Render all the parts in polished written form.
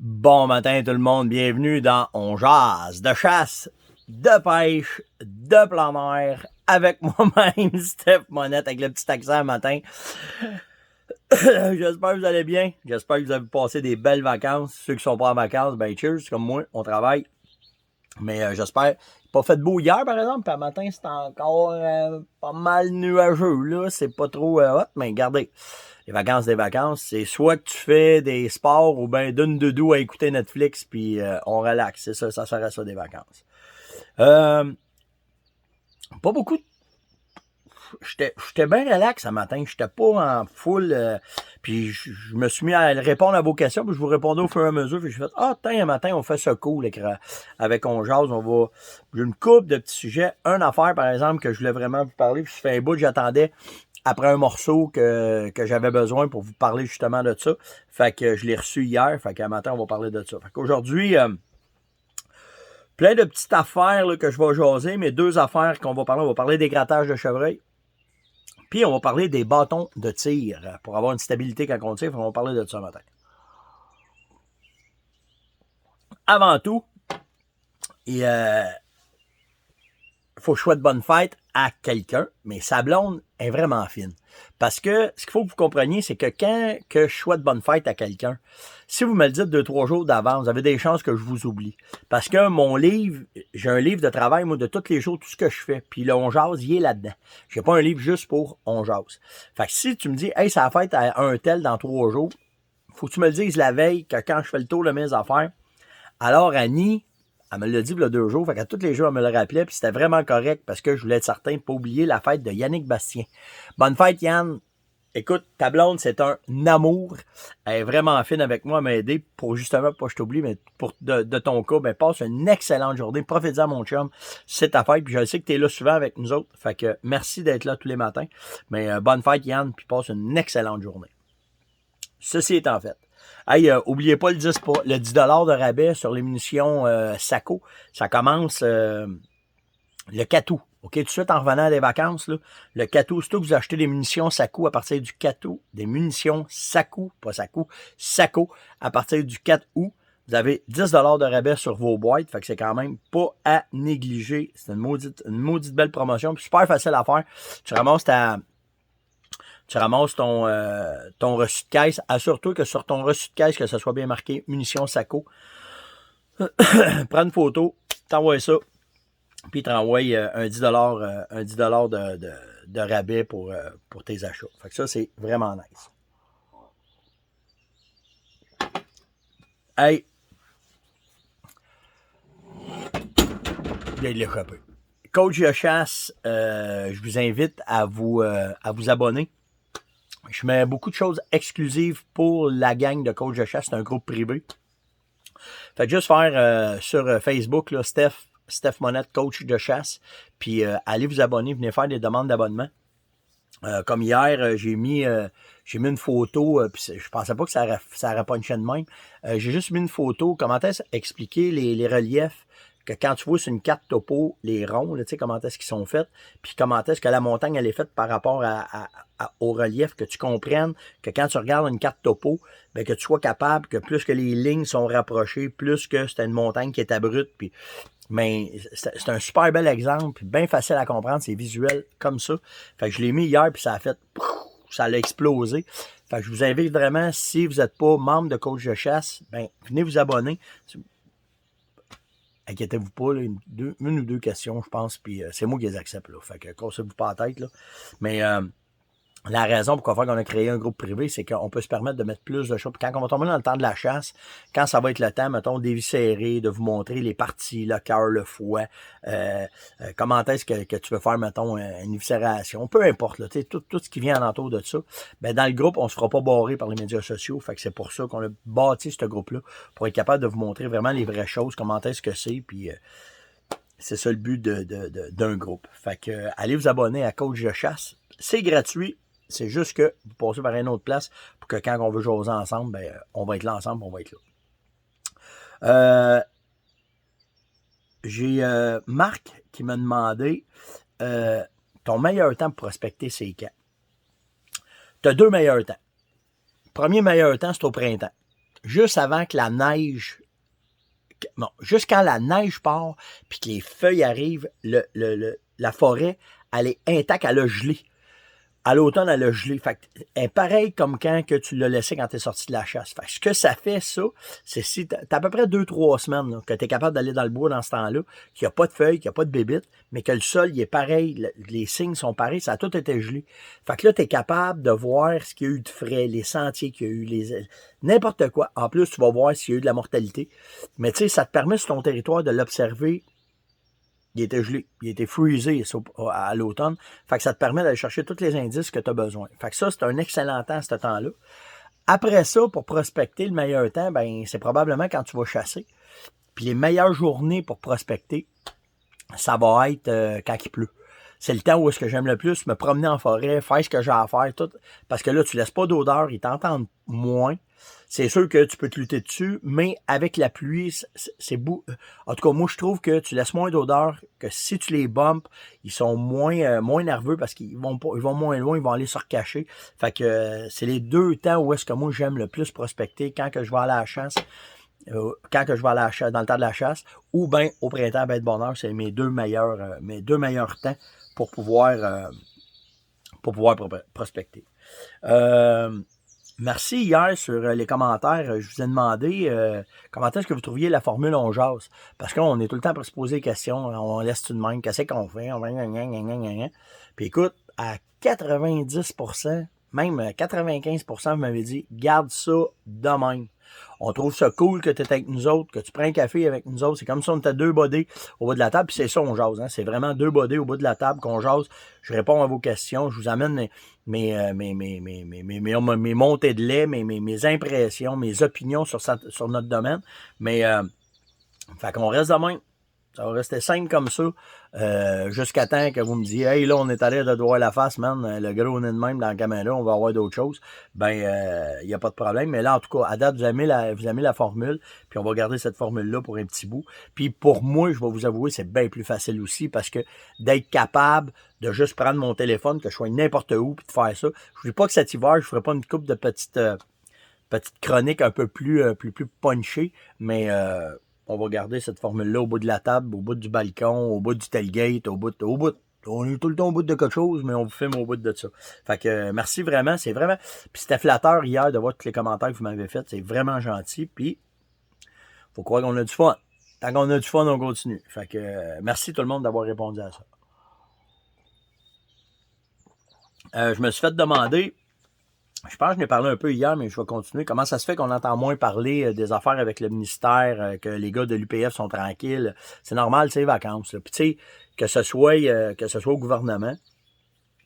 Bon matin tout le monde, bienvenue dans On jase de chasse, de pêche, de plein air, avec moi-même, Steph Monette, avec le petit accent le matin. J'espère que vous allez bien, j'espère que vous avez passé des belles vacances. Ceux qui sont pas en vacances, ben cheers, comme moi, on travaille. Mais j'espère, pas fait beau hier par exemple, puis le matin c'est encore pas mal nuageux, là, c'est pas trop hot, mais regardez. Les vacances des vacances, c'est soit que tu fais des sports ou ben d'une doudou à écouter Netflix puis on relaxe. C'est ça, ça serait ça des vacances. Euh, Pas beaucoup. J'étais bien relax ce matin. J'étais pas en full. Puis je me suis mis à répondre à vos questions. Puis je vous répondais au fur et à mesure. Puis j'ai fait tiens, un matin, on fait ça cool avec On jase. J'ai une couple de petits sujets. Une affaire, par exemple, que je voulais vraiment vous parler. Puis je fais un bout, j'attendais après un morceau que j'avais besoin pour vous parler justement de ça. Fait que je l'ai reçu hier. Fait qu'à matin, on va parler de ça. Fait qu'aujourd'hui, plein de petites affaires là, que je vais jaser, mais deux affaires qu'on va parler. On va parler des grattages de chevreuil. Puis on va parler des bâtons de tir. Pour avoir une stabilité quand on tire, on va parler de ça matin. Avant tout, il faut que je souhaite bonne fête à quelqu'un, mais sa blonde est vraiment fine. Parce que ce qu'il faut que vous compreniez, c'est que quand que je souhaite bonne fête à quelqu'un, si vous me le dites 2-3 jours d'avance, vous avez des chances que je vous oublie. Parce que mon livre, j'ai un livre de travail, moi, de tous les jours, tout ce que je fais. Puis le On jase, il est là-dedans. J'ai pas un livre juste pour On jase. Fait que si tu me dis, hey, ça va fête à un tel dans 3 jours, faut que tu me le dises la veille, que quand je fais le tour de mes affaires, alors Annie, elle me l'a dit il y a 2 jours, fait qu'à tous les jours, elle me le rappelait, puis c'était vraiment correct parce que je voulais être certain de ne pas oublier la fête de Yannick Bastien. Bonne fête, Yann! Écoute, ta blonde, c'est un amour. Elle est vraiment fine avec moi, elle m'a aidé pour justement, pas que je t'oublie, mais pour de ton cas, ben passe une excellente journée. Profite-en, mon chum. C'est ta fête, puis je sais que tu es là souvent avec nous autres. Fait que merci d'être là tous les matins. Mais bonne fête, Yann, puis passe une excellente journée. Ceci étant fait. Hey, oubliez pas le 10 de rabais sur les munitions SACO. Ça commence le 4 août. OK, tout de suite en revenant des vacances, là, le 4 août, surtout que vous achetez des munitions SACO à partir du 4 août, des munitions SACO, pas SACO, SACO, à partir du 4 août, vous avez 10 de rabais sur vos boîtes, fait que c'est quand même pas à négliger. C'est une maudite belle promotion, puis super facile à faire. Tu ramasses ton reçu de caisse. Assure-toi que sur ton reçu de caisse, que ce soit bien marqué munitions SACO. Prends une photo, t'envoies ça, puis t'envoies un 10 de rabais pour tes achats. Fait que ça, c'est vraiment nice. Hey, je viens de l'échapper. Coach de chasse, je vous invite à vous abonner. Je mets beaucoup de choses exclusives pour la gang de coach de chasse. C'est un groupe privé. Fait que juste faire sur Facebook, là, Steph Monette, coach de chasse. Puis allez vous abonner, venez faire des demandes d'abonnement. Comme hier, j'ai mis une photo, puis je pensais pas que ça aurait pas une chaîne même. J'ai juste mis une photo, comment est-ce expliquer les reliefs que quand tu vois sur une carte topo, les ronds, tu sais, comment est-ce qu'ils sont faits, puis comment est-ce que la montagne, elle est faite par rapport au relief, que tu comprennes que quand tu regardes une carte topo, ben, que tu sois capable que plus que les lignes sont rapprochées, plus que c'est une montagne qui est abrupte, puis mais c'est un super bel exemple, puis bien facile à comprendre, c'est visuel comme ça. Fait que je l'ai mis hier, puis ça a explosé. Fait que je vous invite vraiment, si vous n'êtes pas membre de coach de chasse, ben venez vous abonner. Inquiétez-vous pas, là, une ou deux questions, je pense, puis c'est moi qui les accepte, là. Fait que cassez-vous pas la tête, là. Mais la raison pourquoi on a créé un groupe privé, c'est qu'on peut se permettre de mettre plus de choses. Puis quand on va tomber dans le temps de la chasse, quand ça va être le temps, mettons, d'éviscérer, de vous montrer les parties, le cœur, le foie, comment est-ce que tu veux faire, mettons, une éviscération, peu importe, là, tout ce qui vient alentour de ça, ben dans le groupe, on se fera pas barrer par les médias sociaux. Fait que c'est pour ça qu'on a bâti ce groupe-là, pour être capable de vous montrer vraiment les vraies choses, comment est-ce que c'est, puis c'est ça le but d'un groupe. Fait que allez vous abonner à Coach de chasse. C'est gratuit. C'est juste que vous passez par une autre place pour que quand on veut jaser ensemble, ben, on va être là ensemble, on va être là. J'ai Marc qui m'a demandé ton meilleur temps pour prospecter, c'est quand? Tu as 2 meilleurs temps. Premier meilleur temps, c'est au printemps. juste avant que la neige... Bon, juste quand la neige part, puis que les feuilles arrivent, la forêt, elle est intacte, elle a gelé. À l'automne, elle a gelé. Fait que, elle est pareil comme quand que tu l'as laissé quand tu es sorti de la chasse. Fait que ce que ça fait, ça, c'est si tu as à peu près 2-3 semaines là, que tu es capable d'aller dans le bois dans ce temps-là, qu'il n'y a pas de feuilles, qu'il n'y a pas de bébites, mais que le sol, il est pareil, les signes sont pareils, ça a tout été gelé. Fait que là, tu es capable de voir ce qu'il y a eu de frais, les sentiers qu'il y a eu, n'importe quoi. En plus, tu vas voir s'il y a eu de la mortalité. Mais tu sais, ça te permet sur ton territoire de l'observer. Il était gelé, il était freezé à l'automne. Fait que ça te permet d'aller chercher tous les indices que tu as besoin. Fait que ça, c'est un excellent temps, ce temps-là. Après ça, pour prospecter, le meilleur temps, ben c'est probablement quand tu vas chasser. Puis les meilleures journées pour prospecter, ça va être quand il pleut. C'est le temps où est-ce que j'aime le plus, me promener en forêt, faire ce que j'ai à faire, tout. Parce que là, tu laisses pas d'odeur, ils t'entendent moins. C'est sûr que tu peux te lutter dessus, mais avec la pluie, c'est beau. En tout cas, moi, je trouve que tu laisses moins d'odeur, que si tu les bumpes, ils sont moins nerveux parce qu'ils vont pas, ils vont moins loin, ils vont aller se recacher. Fait que c'est les deux temps où est-ce que moi, j'aime le plus prospecter quand que je vais aller à la chasse. Quand que je vais à la chasse, dans le temps de la chasse, ou bien au printemps, ben de bonheur, c'est mes deux meilleurs temps pour pouvoir prospecter. Merci hier sur les commentaires. Je vous ai demandé comment est-ce que vous trouviez la formule on jase. Parce qu'on est tout le temps pour se poser des questions. On laisse tout de même. Qu'est-ce qu'on fait? Puis écoute, à 90%, même 95%, vous m'avez dit, garde ça de même. On trouve ça cool que tu es avec nous autres, que tu prends un café avec nous autres. C'est comme si on était deux bodés au bout de la table, puis c'est ça, on jase. Hein? C'est vraiment deux bodés au bout de la table qu'on jase. Je réponds à vos questions. Je vous amène mes montées de lait, mes impressions, mes opinions sur notre domaine. Mais, fait qu'on reste de même. Ça va rester simple comme ça, jusqu'à temps que vous me disiez « Hey, là, on est allé de voir la face, man, le gros nez de même dans la caméra, on va avoir d'autres choses. » Ben, il n'y a pas de problème. Mais là, en tout cas, à date, vous aimez la formule, puis on va garder cette formule-là pour un petit bout. Puis pour moi, je vais vous avouer, c'est bien plus facile aussi, parce que d'être capable de juste prendre mon téléphone, que je sois n'importe où, puis de faire ça. Je ne dis pas que cet hiver, je ne ferai pas une couple de petites chroniques un peu plus punchées, mais... on va garder cette formule-là au bout de la table, au bout du balcon, au bout du tailgate, au bout. On est tout le temps au bout de quelque chose, mais on vous filme au bout de ça. Fait que merci vraiment, c'est vraiment... Puis c'était flatteur hier de voir tous les commentaires que vous m'avez fait, c'est vraiment gentil, puis faut croire qu'on a du fun. Tant qu'on a du fun, on continue. Fait que merci tout le monde d'avoir répondu à ça. Je me suis fait demander... Je pense que je n'ai parlé un peu hier, mais je vais continuer. Comment ça se fait qu'on entend moins parler des affaires avec le ministère, que les gars de l'UPF sont tranquilles? C'est normal, c'est les vacances. Là. Puis tu sais, que ce soit au gouvernement,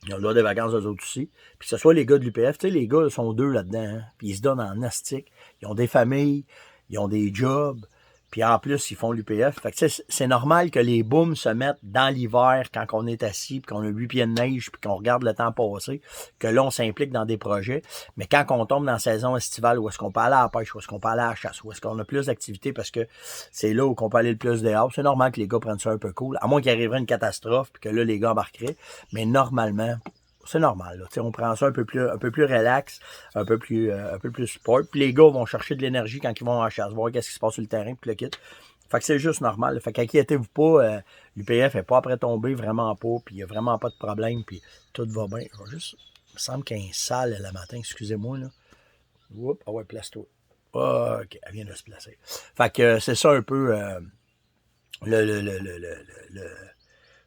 ils ont le droit des vacances eux autres aussi, puis que ce soit les gars de l'UPF, tu sais, les gars sont deux là-dedans, hein, puis ils se donnent en astique. Ils ont des familles, ils ont des jobs, puis en plus, ils font l'UPF. Fait que c'est normal que les booms se mettent dans l'hiver quand on est assis, puis qu'on a 8 pieds de neige, puis qu'on regarde le temps passer, que là, on s'implique dans des projets. Mais quand on tombe dans la saison estivale, où est-ce qu'on peut aller à la pêche, où est-ce qu'on peut aller à la chasse, où est-ce qu'on a plus d'activités, parce que c'est là où on peut aller le plus dehors, c'est normal que les gars prennent ça un peu cool, à moins qu'il arriverait une catastrophe, puis que là, les gars embarqueraient. Mais normalement, c'est normal. Là. On prend ça un peu plus relax, un peu plus sport. Puis les gars vont chercher de l'énergie quand ils vont en chasse, voir qu'est-ce qui se passe sur le terrain, puis le kit. Fait que c'est juste normal. Là. Fait qu'inquiétez-vous pas, l'UPF est pas après tomber, vraiment pas, puis il y a vraiment pas de problème, puis tout va bien. Il me semble qu'il y a un sale le matin, excusez-moi. Là. Oups, ah ouais, place-toi. OK, elle vient de se placer. Fait que c'est ça un peu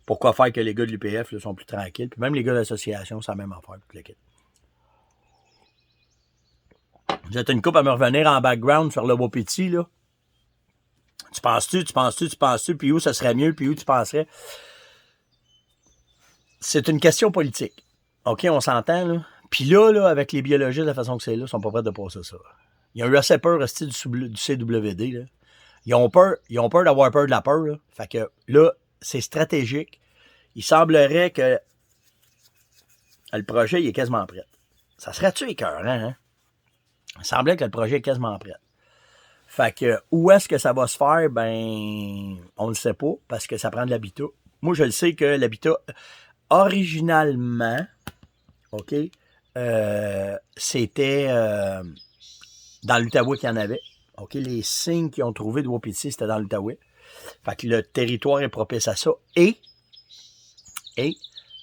pourquoi faire que les gars de l'UPF là, sont plus tranquilles. Puis même les gars de l'association, c'est la même affaire. Puis le kit. Vous êtes une couple à me revenir en background sur le Wapiti, là. Tu penses-tu, puis où ça serait mieux, puis où tu penserais? C'est une question politique. OK, on s'entend, là. Puis là, avec les biologistes, de la façon que c'est là, ils sont pas prêts de passer ça. Ils ont eu assez peur rester du CWD, là. Ils ont peur d'avoir peur de la peur, là. Fait que là, c'est stratégique. Il semblerait que le projet il est quasiment prêt. Ça serait-tu écœurant, hein? Il semblait que le projet est quasiment prêt. Fait que où est-ce que ça va se faire? Ben, on ne le sait pas, parce que ça prend de l'habitat. Moi, je le sais que l'habitat, originalement, OK, c'était dans l'Outaouais qu'il y en avait. OK, les signes qu'ils ont trouvés de Wapiti, c'était dans l'Outaouais. Fait que le territoire est propice à ça. Et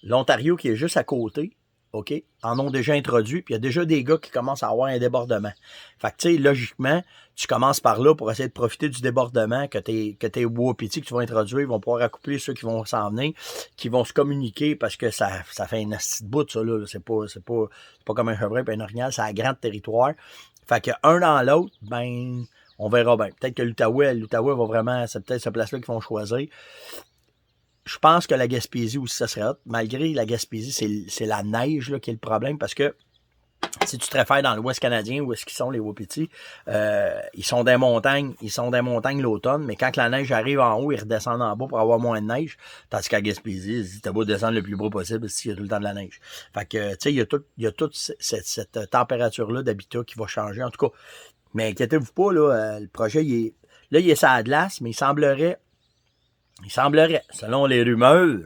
l'Ontario qui est juste à côté, OK, en ont déjà introduit, puis il y a déjà des gars qui commencent à avoir un débordement. Fait que, tu sais, logiquement, tu commences par là pour essayer de profiter du débordement que tes Wapiti que tu vas introduire, ils vont pouvoir accoupler ceux qui vont s'en venir, qui vont se communiquer parce que ça fait une petite bout, ça, là. C'est pas comme un chevreuil et un orignal, c'est un grand territoire. Fait que un dans l'autre, ben, on verra bien. Peut-être que l'Outaouais va vraiment, c'est peut-être cette place-là qu'ils vont choisir. Je pense que la Gaspésie aussi, ça serait hot. Malgré la Gaspésie, c'est la neige là, qui est le problème parce que si tu te réfères dans l'Ouest canadien, où est-ce qu'ils sont les Wapiti, ils sont des montagnes l'automne, mais quand la neige arrive en haut, ils redescendent en bas pour avoir moins de neige. Tandis qu'à Gaspésie, t'as beau descendre le plus bas possible s'il y a tout le temps de la neige. Fait que, tu sais, il y a toute cette température-là d'habitat qui va changer. En tout cas, mais inquiétez-vous pas, là, le projet, il est sur la glace, mais il semblerait, selon les rumeurs,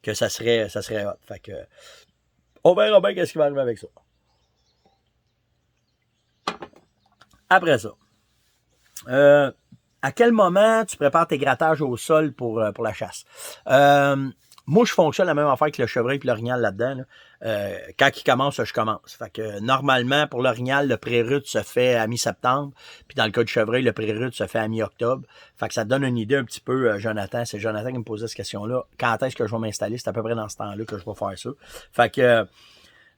que ça serait hot. Fait que, on verra bien qu'est-ce qui va arriver avec ça. Après ça, à quel moment tu prépares tes grattages au sol pour la chasse? Moi, je fonctionne la même affaire que le chevreuil et l'orignal là-dedans. Là. Quand il commence, je commence. Fait que normalement, pour l'orignal, le pré-rut se fait à mi-septembre. Puis dans le cas du chevreuil, le pré-rut se fait à mi-octobre. Fait que ça te donne une idée un petit peu, Jonathan. C'est Jonathan qui me posait cette question-là. Quand est-ce que je vais m'installer? C'est à peu près dans ce temps-là que je vais faire ça. Fait que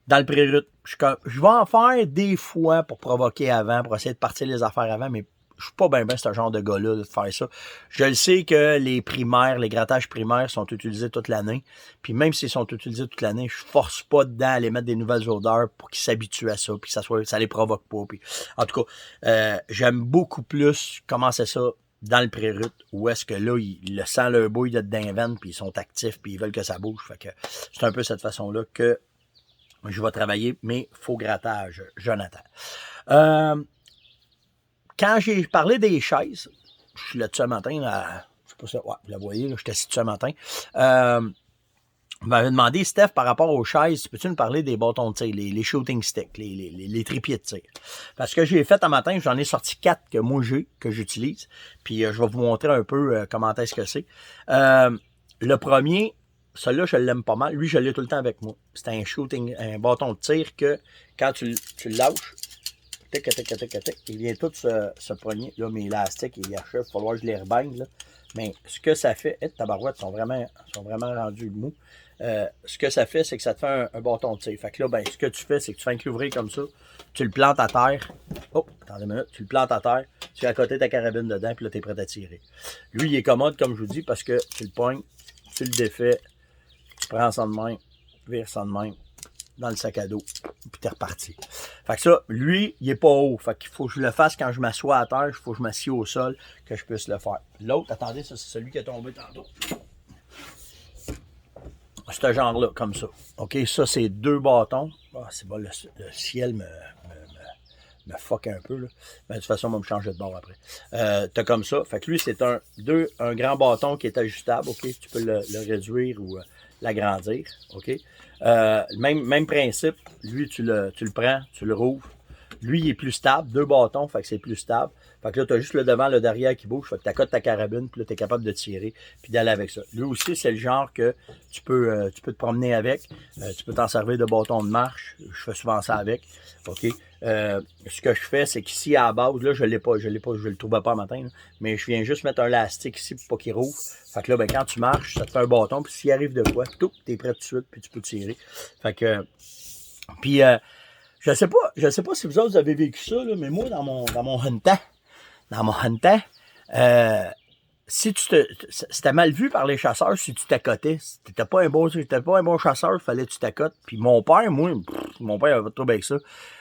dans le pré-rut, je vais en faire des fois pour provoquer avant, pour essayer de partir les affaires avant, mais je suis pas bien ce genre de gars-là de faire ça. Je le sais que les primaires, les grattages primaires sont utilisés toute l'année. Puis même s'ils sont utilisés toute l'année, je force pas dedans à les mettre des nouvelles odeurs pour qu'ils s'habituent à ça, puis que ça les provoque pas. Puis, en tout cas, j'aime beaucoup plus commencer ça dans le pré-rut, où est-ce que là, ils le sentent leur bouille de dinvent, puis ils sont actifs, puis ils veulent que ça bouge. Fait que c'est un peu cette façon-là que je vais travailler mes faux grattages, Jonathan. Quand j'ai parlé des chaises, je suis là-dessus un matin, je sais pas si ouais, vous la voyez, là, j'étais assis dessus un matin. On m'avait demandé, Steph, par rapport aux chaises, peux-tu nous parler des bâtons de tir, les shooting sticks, les trépieds de tir? Parce que j'ai fait un matin, j'en ai sorti 4 que moi que j'utilise. Puis je vais vous montrer un peu comment est-ce que c'est. Le premier, celui-là, je l'aime pas mal. Lui, je l'ai tout le temps avec moi. C'est un bâton de tir que quand tu le lâches, il vient tout se poigner. Là, mes élastiques, il achève. Il va falloir que je les rebaigne. Là. Mais ce que ça fait, tabarouettes sont vraiment rendus mous. Ce que ça fait, c'est que ça te fait un bâton de tir. Fait que là, ben, ce que tu fais, c'est que tu fais un l'ouvrir comme ça. Tu le plantes à terre. Oh, attendez une minute. Tu le plantes à terre. Tu as à côté ta carabine dedans, puis là, tu es prêt à tirer. Lui, il est commode, comme je vous dis, parce que tu le pognes, tu le défais, tu prends ça de main, vire ça de main dans le sac à dos, puis t'es reparti. Fait que ça, lui, il est pas haut. Fait qu'il faut que je le fasse quand je m'assois à terre, il faut que je m'assieds au sol, que je puisse le faire. L'autre, attendez, ça, c'est celui qui est tombé tantôt. Ce genre-là, comme ça. OK, ça, c'est 2 bâtons. Ah, c'est bon, le ciel me fuck un peu, là. Mais de toute façon, on va me changer de bord après. T'as comme ça. Fait que lui, c'est un grand bâton qui est ajustable, OK? Tu peux le réduire ou l'agrandir, OK? Même principe. Lui, tu le prends, tu le rouvres. Lui, il est plus stable. 2 bâtons, fait que c'est plus stable. Fait que là, tu as juste le devant, le derrière qui bouge. Fait que tu accotes ta carabine, puis là, tu es capable de tirer, puis d'aller avec ça. Lui aussi, c'est le genre que tu peux te promener avec. Tu peux t'en servir de bâton de marche. Je fais souvent ça avec. OK? Ce que je fais, c'est qu'ici, à la base, là, je le trouvais pas un matin, là, mais je viens juste mettre un élastique ici pour pas qu'il rouvre. Fait que là, ben, quand tu marches, ça te fait un bâton, puis s'il arrive de quoi, tout, t'es prêt tout de suite, puis tu peux tirer. Fait que, puis, je sais pas si vous autres avez vécu ça, là, mais moi, dans mon hunting, si c'était mal vu par les chasseurs si tu t'accotais. Si t'étais pas un bon chasseur, il fallait que tu t'accotes. Puis mon père, mon père avait pas trop avec ça.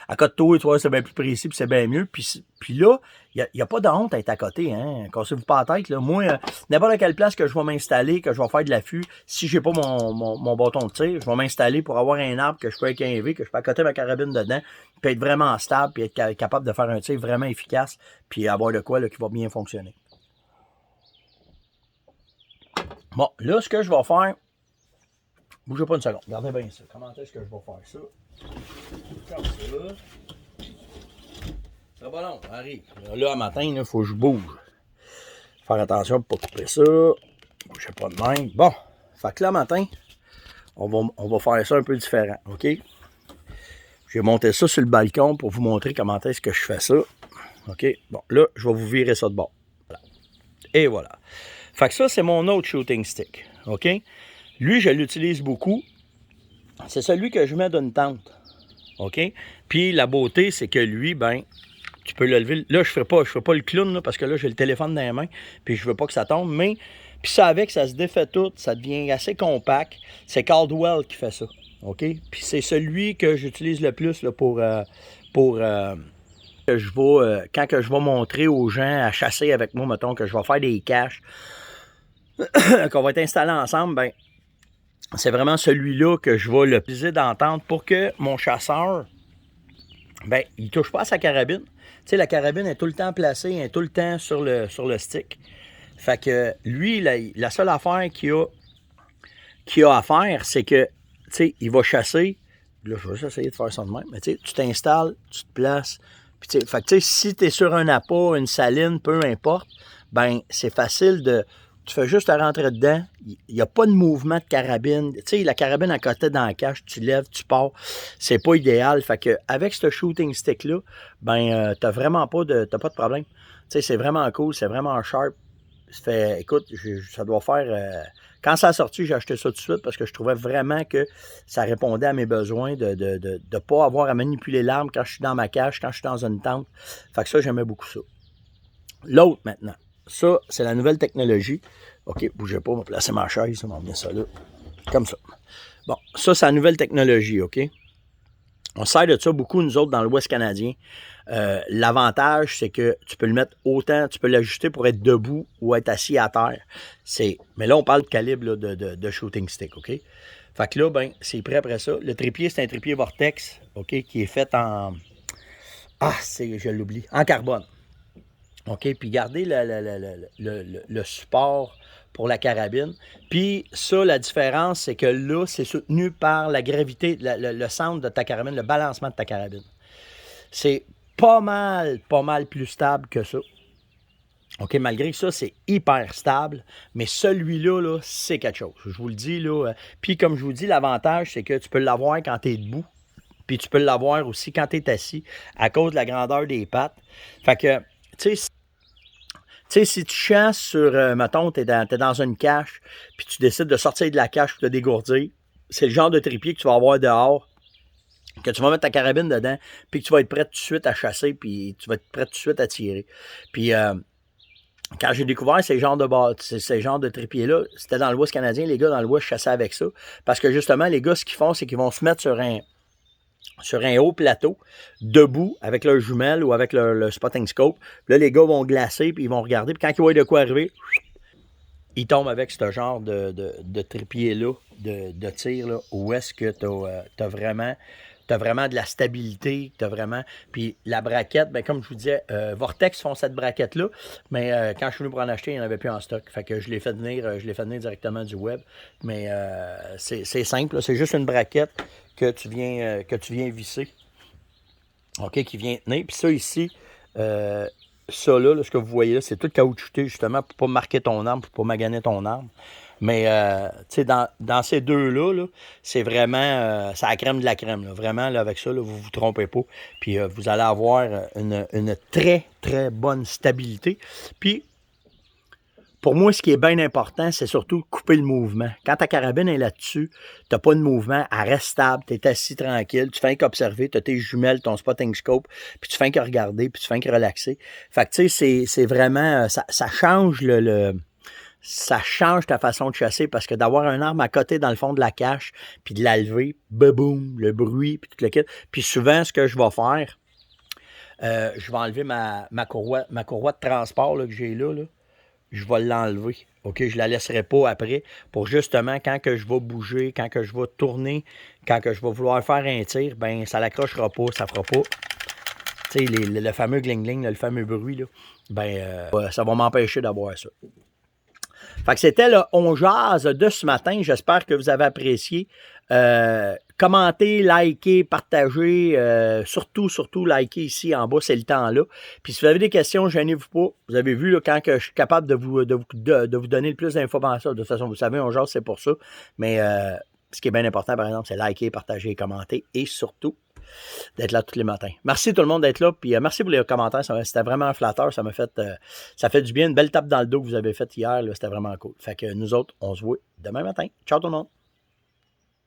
Accote-toi, tu vois, c'est bien plus précis, puis c'est bien mieux. Puis là, il y a pas de honte à être accoté, hein. Cassez-vous pas la tête, là. Moi, n'importe quelle place que je vais m'installer, que je vais faire de l'affût, si j'ai pas mon bâton de tir, je vais m'installer pour avoir un arbre que je peux équinver, que je peux accoter ma carabine dedans, puis être vraiment stable, puis être capable de faire un tir vraiment efficace, puis avoir de quoi là, qui va bien fonctionner. Bon, là, ce que je vais faire, bougez pas une seconde, regardez bien ça. Comment est-ce que je vais faire ça? Comme ça. Ça va long, arrive. Là, à matin, il faut que je bouge. Faire attention pour ne pas couper ça. Je sais pas de même. Bon, fait que là, matin, on va faire ça un peu différent, OK? J'ai monté ça sur le balcon pour vous montrer comment est-ce que je fais ça. OK? Bon, là, je vais vous virer ça de bord. Voilà. Et voilà. Fait que ça, c'est mon autre shooting stick. OK? Lui, je l'utilise beaucoup. C'est celui que je mets dans une tente. OK? Puis la beauté, c'est que lui, ben, tu peux le lever. Là, je ne ferai pas le clown là, parce que là, j'ai le téléphone dans les mains. Puis je veux pas que ça tombe. Mais, puis ça avec, ça se défait tout. Ça devient assez compact. C'est Caldwell qui fait ça. OK? Puis c'est celui que j'utilise le plus là, que je vais, quand que je vais montrer aux gens à chasser avec moi, mettons que je vais faire des caches qu'on va être installés ensemble, ben c'est vraiment celui-là que je vais le plaisir d'entendre pour que mon chasseur, ben, il ne touche pas à sa carabine. Tu sais, la carabine est tout le temps placée, elle est tout le temps sur le stick. Fait que lui, la seule affaire qu'il a à faire, c'est que, tu sais, il va chasser. Là, je vais juste essayer de faire ça de même. Mais tu sais, tu t'installes, tu te places. Puis, tu sais, fait que, tu sais, si tu es sur un appât, une saline, peu importe, ben, c'est facile de. Tu fais juste rentrer dedans. Il n'y a pas de mouvement de carabine. Tu sais, la carabine à côté dans la cache, tu lèves, tu pars. C'est pas idéal. Fait que avec ce shooting stick-là, ben, t'as vraiment pas de problème. Tu sais, c'est vraiment cool, c'est vraiment sharp. Fait, écoute, ça doit faire. Quand ça a sorti, j'ai acheté ça tout de suite parce que je trouvais vraiment que ça répondait à mes besoins de ne pas avoir à manipuler l'arme quand je suis dans ma cache, quand je suis dans une tente. Fait que ça, j'aimais beaucoup ça. L'autre maintenant. Ça, c'est la nouvelle technologie. OK, bougez pas, on va placer ma chaise, on va mettre ça là. Comme ça. Bon, ça, c'est la nouvelle technologie, OK? On sert de ça beaucoup, nous autres, dans l'Ouest canadien. L'avantage, c'est que tu peux le mettre autant, tu peux l'ajuster pour être debout ou être assis à terre. Mais là, on parle de calibre là, de shooting stick, OK? Fait que là, ben, c'est prêt après ça. Le trépied, c'est un trépied Vortex, OK, qui est fait en... je l'oublie. En carbone. OK, puis gardez le support pour la carabine. Puis ça, la différence, c'est que là, c'est soutenu par la gravité, le centre de ta carabine, le balancement de ta carabine. C'est pas mal plus stable que ça. OK, malgré que ça, c'est hyper stable, mais celui-là, là, c'est quelque chose. Je vous le dis, là. Puis comme je vous dis, l'avantage, c'est que tu peux l'avoir quand tu es debout, puis tu peux l'avoir aussi quand tu es assis, à cause de la grandeur des pattes. Fait que, tu sais, si tu chasses sur, mettons, t'es dans une cache, puis tu décides de sortir de la cache pour te dégourdir, c'est le genre de trépied que tu vas avoir dehors, que tu vas mettre ta carabine dedans, puis que tu vas être prêt tout de suite à chasser, puis tu vas être prêt tout de suite à tirer. Puis, quand j'ai découvert ces genres de trépieds-là, c'était dans l'Ouest canadien, les gars dans l'Ouest chassaient avec ça, parce que justement, les gars, ce qu'ils font, c'est qu'ils vont se mettre sur un haut plateau, debout, avec leur jumelle ou avec le spotting scope. Puis là, les gars vont glacer, puis ils vont regarder. Puis quand ils voient de quoi arriver, ils tombent avec ce genre de trépied-là, de tir, là, où est-ce que tu as vraiment de la stabilité, Puis la braquette, ben, comme je vous disais, Vortex font cette braquette-là, mais quand je suis venu pour en acheter, il n'y en avait plus en stock. Fait que je l'ai fait venir directement du web. Mais c'est simple, là, c'est juste une braquette que tu viens visser. OK, qui vient tenir. Puis ça ici, ça là, ce que vous voyez là, c'est tout caoutchouté justement pour ne pas marquer ton arme, pour ne pas maganer ton arme. Mais, tu sais, dans ces deux-là, là, c'est vraiment, c'est la crème de la crème. Là. Vraiment, là, avec ça, là, vous ne vous trompez pas. Puis, vous allez avoir une très, très bonne stabilité. Puis, pour moi, ce qui est bien important, c'est surtout couper le mouvement. Quand ta carabine est là-dessus, tu n'as pas de mouvement, elle reste stable, tu es assis tranquille, tu fais qu'observer, tu as tes jumelles, ton spotting scope, puis tu fais que regarder, puis tu fais que relaxer. Fait que tu sais, c'est vraiment, ça change ça change ta façon de chasser parce que d'avoir un arme à côté dans le fond de la cache, puis de la lever, boum, le bruit, puis tout le kit. Puis souvent, ce que je vais faire, je vais enlever ma courroie de transport là, que j'ai là. Je vais l'enlever. OK, je ne la laisserai pas après pour justement quand que je vais bouger, quand que je vais tourner, quand que je vais vouloir faire un tir, ben ça l'accrochera pas, ça fera pas. Tu sais, le fameux gling-gling, le fameux bruit, là, ben ça va m'empêcher d'avoir ça. Fait que c'était le On Jase de ce matin. J'espère que vous avez apprécié. Commentez, likez, partagez. Surtout, likez ici en bas, c'est le temps-là. Puis si vous avez des questions, gênez-vous pas. Vous avez vu là, quand que je suis capable de vous donner le plus d'informations. De toute façon, vous savez, On Jase, c'est pour ça. Mais ce qui est bien important, par exemple, c'est liker, partager, commenter et surtout d'être là tous les matins. Merci tout le monde d'être là. Puis merci pour les commentaires. C'était vraiment flatteur. Ça fait du bien. Une belle tape dans le dos que vous avez faite hier. C'était vraiment cool. Fait que nous autres, on se voit demain matin. Ciao tout le monde.